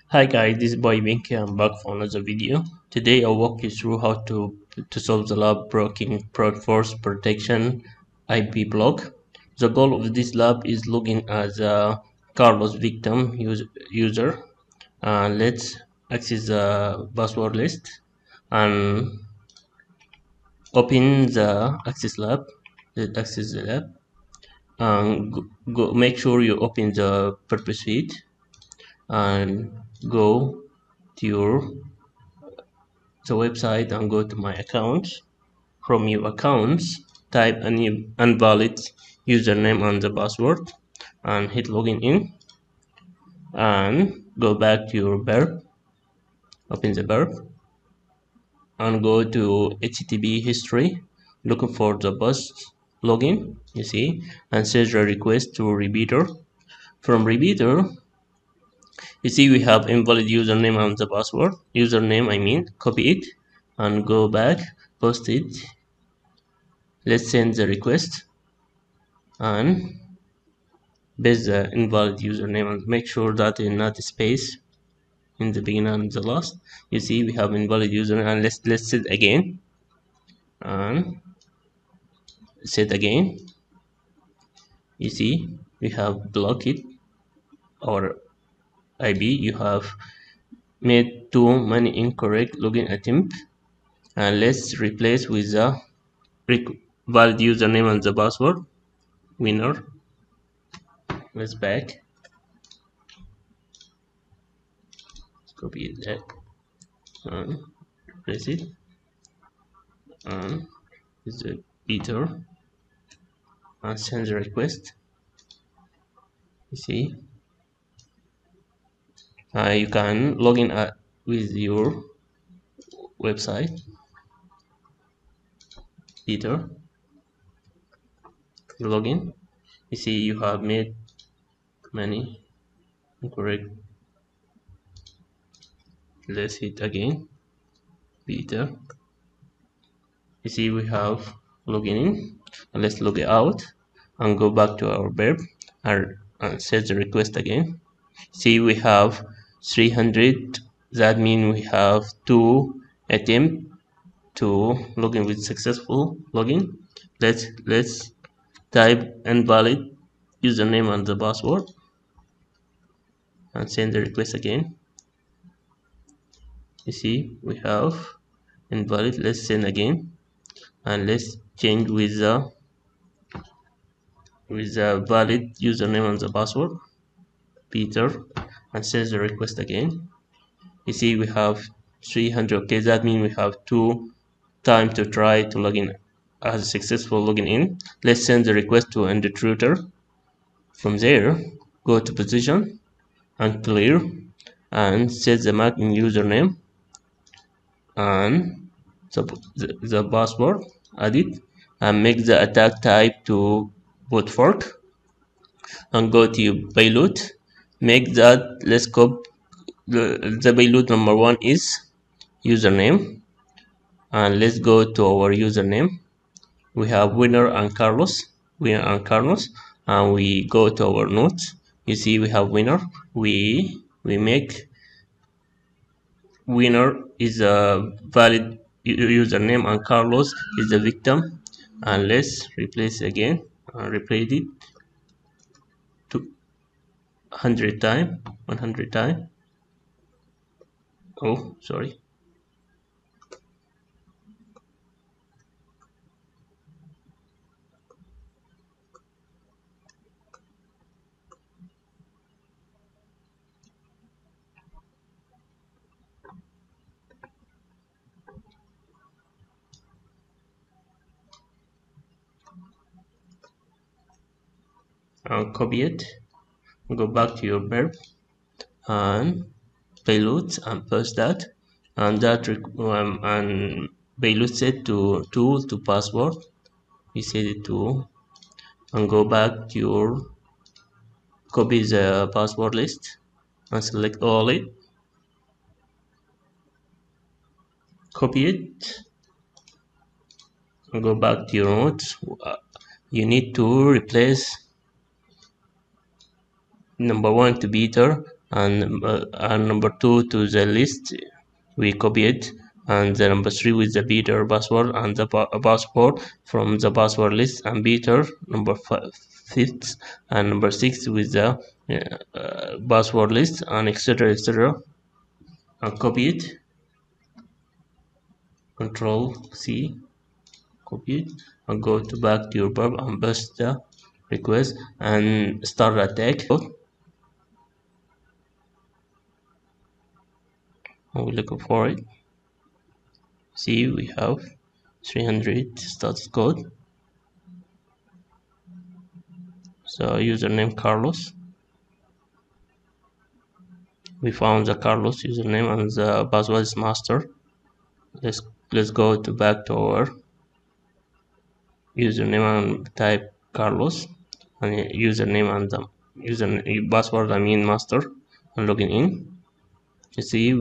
Hi guys, this is Boy Binky. I'm back for another video. Today I'll walk you through how to solve the lab broken brute force protection IP block. The goal of this lab is login as a Carlos victim user. Let's access the password list and open the access lab. Let's access the lab and make sure you open the purpose feed and go to the website and go to my accounts. From your accounts, type an invalid username and the password and hit login in and go back to your burp, open the burp and go to HTTP history, looking for the bus login, you see, and send a request to repeater. From repeater, you see we have invalid username and the password. Username, I mean, copy it and go back, post it. Let's send the request and paste the invalid username and make sure that in not space in the beginning and the last. You see we have invalid username and let's set again and set again. You see we have blocked it our IB. You have made too many incorrect login attempts and let's replace with the valid username and the password winner. Let's back, copy that and replace it and is the Peter and send the request. You see you can log in with your website Peter login. You see you have made many incorrect. Let's hit again Peter. You see we have login in and let's log it out and go back to our verb and set the request again. See we have 300. That means we have 2 attempts to login with successful login. Let's type invalid username and the password and send the request again. You see we have invalid. Let's send again and let's change with the valid username and the password Peter and send the request again. You see we have 300. Okay, that means we have 2 times to try to log in as a successful login in. Let's send the request to an intruder. From there go to position and clear and set the MAC in username and the password, add it and make the attack type to boot fork and go to your payload. Make that, let's copy the payload number 1 is username and let's go to our username. We have winner and Carlos and we go to our notes. You see we have winner. We make winner is a valid username and Carlos is the victim and let's replace again and replace it to 100 times. Oh, sorry. I'll copy it, go back to your verb and payloads and paste that and and payload set to tool to password. You set it to and go back to your copy the password list and select all it, copy it and go back to your notes. You need to replace number 1 to Peter and number two to the list we copy it, and the number three with the Peter password and the password from the password list, and Peter number fifth and number six with the password list, and etc etc, and copy it. Control C, copy it, and go to back to your pub and paste the request and start attack. I'm looking for it. See, we have 300 status code. So username Carlos. We found the Carlos username and the password is master. Let's go to back to our username and type Carlos, and username and the username password, I mean master, and login in. You see